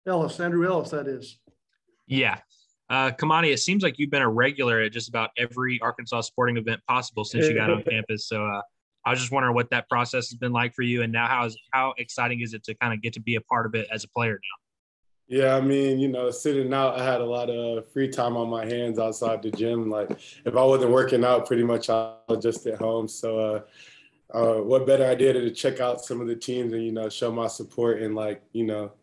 Andrew Ellis, that is. Yeah. Kamani, it seems like you've been a regular at just about every Arkansas sporting event possible since you got on campus. So I was just wondering what that process has been like for you, and now how exciting is it to kind of get to be a part of it as a player now? Yeah, I mean, sitting out, I had a lot of free time on my hands outside the gym. Like, if I wasn't working out, pretty much I was just at home. So, what better idea to check out some of the teams and, show my support and,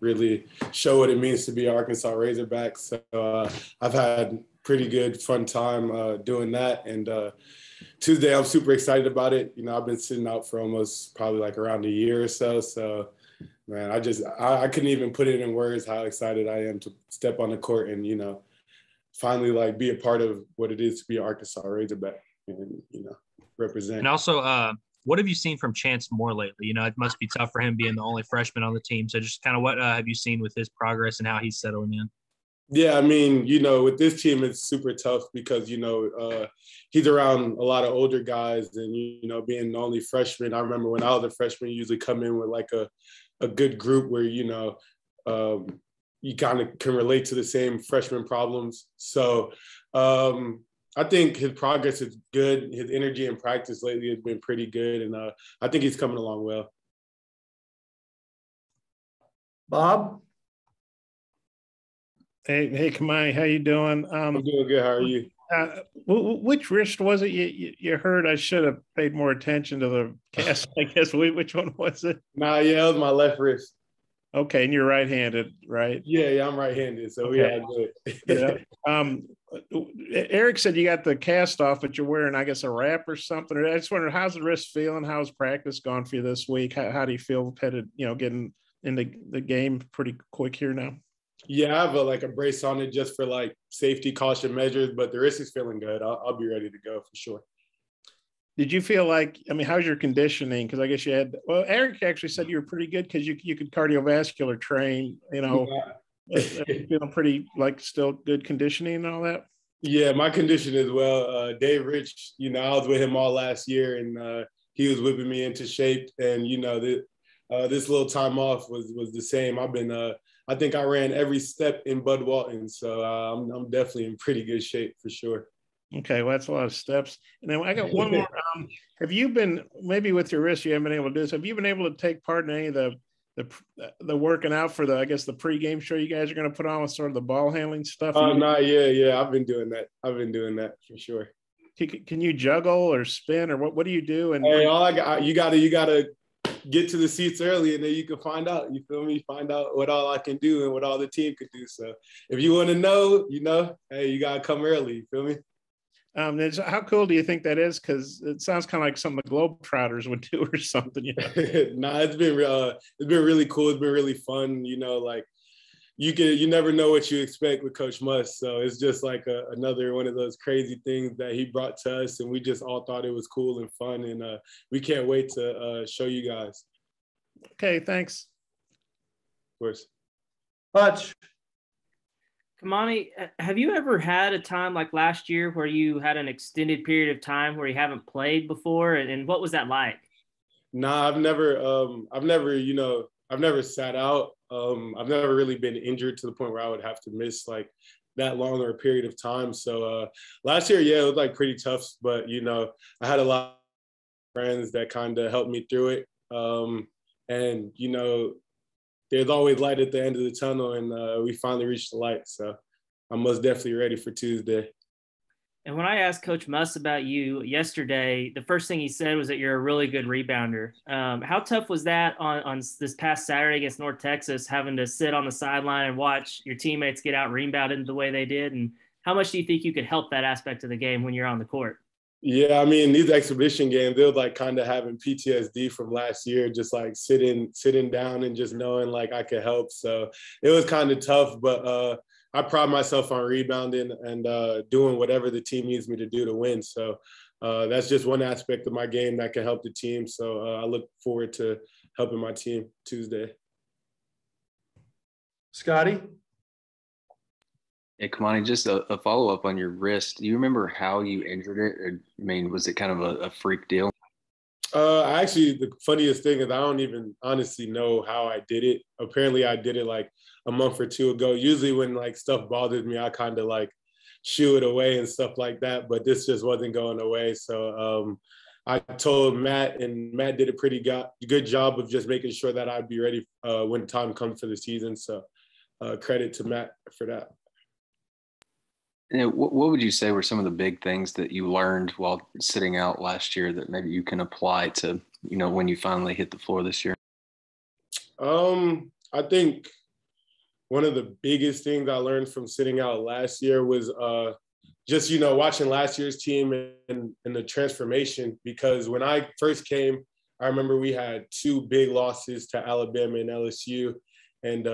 really show what it means to be Arkansas Razorbacks. So, I've had pretty good fun time doing that. And Tuesday, I'm super excited about it. I've been sitting out for almost probably like around a year or so. So, man, I couldn't even put it in words how excited I am to step on the court and, finally be a part of what it is to be an Arkansas Razorback and, represent. And also, what have you seen from Chance Moore lately? It must be tough for him being the only freshman on the team. So just kind of what have you seen with his progress and how he's settling in? Yeah, I mean, with this team, it's super tough because, he's around a lot of older guys and, being the only freshman. I remember when I was a freshman, you usually come in with like a good group where, you kind of can relate to the same freshman problems. So I think his progress is good. His energy in practice lately has been pretty good. And I think he's coming along well. Bob? Hey, Kamani, how you doing? I'm doing good. How are you? Which wrist was it you hurt? I should have paid more attention to the cast. I guess which one was it? Yeah, it was my left wrist. Okay, and you're right-handed, right? Yeah, I'm right-handed, so okay. Yeah, good. Eric said you got the cast off, but you're wearing, I guess, a wrap or something. I just wondered, how's the wrist feeling? How's practice gone for you this week? How do you feel headed, getting into the game pretty quick here now? Yeah, I have a brace on it just for safety caution measures, but the wrist is feeling good. I'll be ready to go for sure. Did you feel how's your conditioning? Because I guess Eric actually said you were pretty good because you could cardiovascular train, feeling pretty still good conditioning and all that. Yeah, my condition as well. Dave Rich, I was with him all last year and he was whipping me into shape. And, this little time off was the same. I think I ran every step in Bud Walton. So I'm definitely in pretty good shape for sure. Okay, well, that's a lot of steps. And then I got one more. Have you been, maybe with your wrist you haven't been able to do this, have you been able to take part in any of the working out for the pregame show you guys are going to put on with sort of the ball handling stuff? Yeah. I've been doing that for sure. Can you juggle or spin or what do you do? And hey, you gotta get to the seats early and then you can find out, you feel me? Find out what all I can do and what all the team could do. So if you want to know, hey, you gotta come early, you feel me? How cool do you think that is? Because it sounds kind of like something the Globetrotters would do or something. Nah, it's been really cool. It's been really fun. You never know what you expect with Coach Muss. So it's just another one of those crazy things that he brought to us, and we just all thought it was cool and fun, and we can't wait to show you guys. Okay, thanks. Of course. Hutch. Kamani, have you ever had a time like last year where you had an extended period of time where you haven't played before, and what was that like? Nah, I've never sat out. I've never really been injured to the point where I would have to miss that long or a period of time. So last year, yeah, it was pretty tough, but I had a lot of friends that kind of helped me through it. And there's always light at the end of the tunnel, and we finally reached the light. So I'm most definitely ready for Tuesday. And when I asked Coach Muss about you yesterday, the first thing he said was that you're a really good rebounder. How tough was that on this past Saturday against North Texas, having to sit on the sideline and watch your teammates get out rebounded the way they did? And how much do you think you could help that aspect of the game when you're on the court? Yeah, I mean, these exhibition games, they were kind of having PTSD from last year, just sitting down and just knowing I could help. So it was kind of tough, but I pride myself on rebounding and doing whatever the team needs me to do to win. So that's just one aspect of my game that can help the team. So I look forward to helping my team Tuesday. Scotty? Hey, Kamani, just a follow-up on your wrist. Do you remember how you injured it? I mean, was it kind of a freak deal? Actually, the funniest thing is I don't even honestly know how I did it. Apparently, I did it like a month or two ago. Usually, when like stuff bothers me, I kind of like shoo it away and stuff like that. But this just wasn't going away. So I told Matt, and Matt did a pretty good job of just making sure that I'd be ready when time comes for the season. So credit to Matt for that. You know, what would you say were some of the big things that you learned while sitting out last year that maybe you can apply to, you know, when you finally hit the floor this year? I think one of the biggest things I learned from sitting out last year was just, you know, watching last year's team and the transformation. Because when I first came, I remember we had 2 big losses to Alabama and LSU. And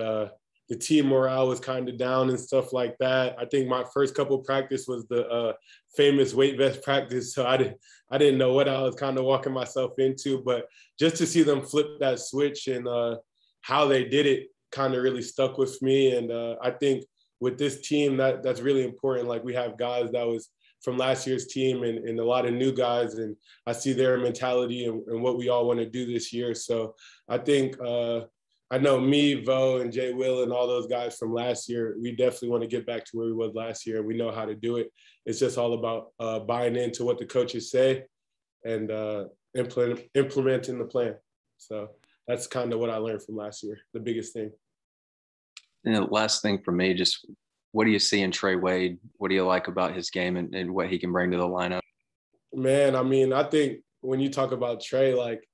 the team morale was kind of down and stuff like that. I think my first couple of practice was the famous weight vest practice. So I didn't know what I was kind of walking myself into, but just to see them flip that switch and how they did it kind of really stuck with me. And I think with this team, that's really important. Like, we have guys that was from last year's team and a lot of new guys, and I see their mentality and what we all want to do this year. So I think I know me, Vo, and Jay Will, and all those guys from last year, we definitely want to get back to where we was last year. We know how to do it. It's just all about buying into what the coaches say and implementing the plan. So that's kind of what I learned from last year, the biggest thing. And the last thing for me, just what do you see in Trey Wade? What do you like about his game and what he can bring to the lineup? Man, I mean, I think when you talk about Trey, like,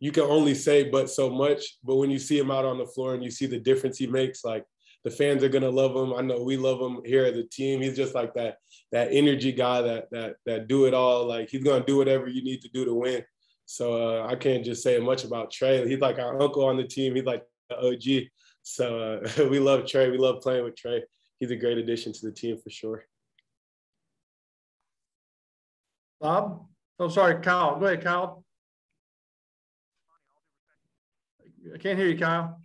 you can only say but so much, but when you see him out on the floor and you see the difference he makes, like, the fans are gonna love him. I know we love him here as a team. He's just like that energy guy that do it all. Like, he's gonna do whatever you need to do to win. So I can't just say much about Trey. He's like our uncle on the team. He's like the OG. So we love Trey. We love playing with Trey. He's a great addition to the team for sure. Bob? Oh, sorry, Kyle. Go ahead, Kyle. I can't hear you, Kyle.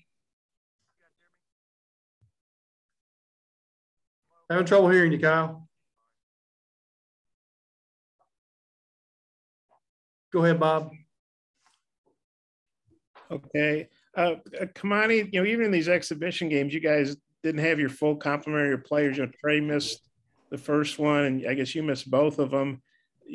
Having trouble hearing you, Kyle. Go ahead, Bob. Okay. Kamani, you know, even in these exhibition games, you guys didn't have your full complement of your players. You know, Trey missed the first one, and I guess you missed both of them.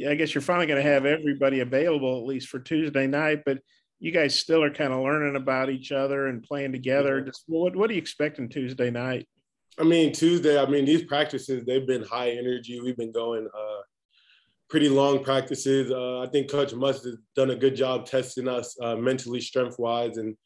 I guess you're finally going to have everybody available, at least for Tuesday night, but you guys still are kind of learning about each other and playing together. Just what do you expect on Tuesday night? I mean, Tuesday, these practices, they've been high energy. We've been going pretty long practices. I think Coach Must has done a good job testing us mentally, strength-wise, and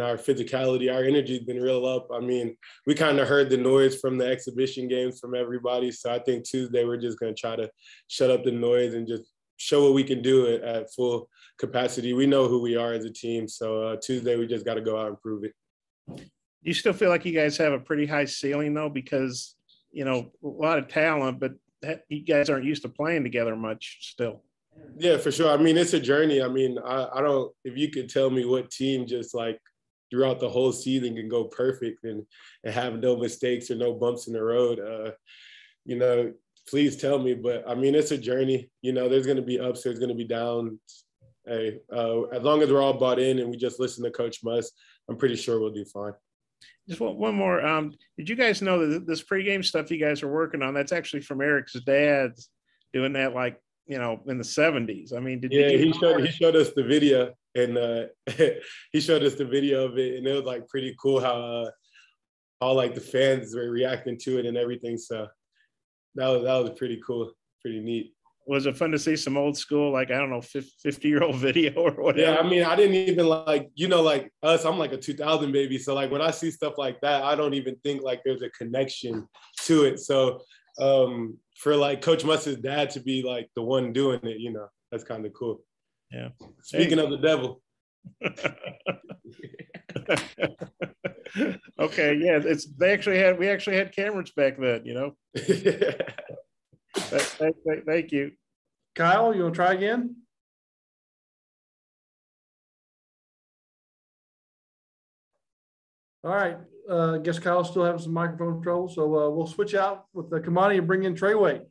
our physicality. Our energy has been real up. I mean, we kind of heard the noise from the exhibition games from everybody. So I think Tuesday we're just going to try to shut up the noise and just show what we can do at full capacity. We know who we are as a team. So Tuesday we just got to go out and prove it. You still feel like you guys have a pretty high ceiling, though, because, you know, a lot of talent, but you guys aren't used to playing together much still. Yeah, for sure. I mean, it's a journey. I mean, I don't, if you could tell me what team just like throughout the whole season can go perfect and have no mistakes or no bumps in the road, you know, please tell me. But I mean, it's a journey. You know, there's going to be ups, there's going to be downs. Hey, as long as we're all bought in and we just listen to Coach Muss, I'm pretty sure we'll do fine. Just one more. Did you guys know that this pregame stuff you guys are working on, that's actually from Eric's dad doing that, like, you know, in the 70s? I mean, he showed us the video, and he showed us the video of it, and it was like pretty cool how all like the fans were reacting to it and everything. So that was pretty cool, pretty neat. Was it fun to see some old school, like, I don't know, 50-year-old video or whatever? Yeah, I mean, I didn't even like, you know, like us, I'm like a 2000 baby. So like when I see stuff like that, I don't even think like there's a connection to it. So for like Coach Muss's dad to be like the one doing it, you know, that's kind of cool. Yeah. Speaking of the devil. Okay. Yeah. We actually had cameras back then, you know? Thank you. Kyle, you want to try again? All right. I guess Kyle's still having some microphone trouble, so we'll switch out with the Kamani and bring in Trey Wade.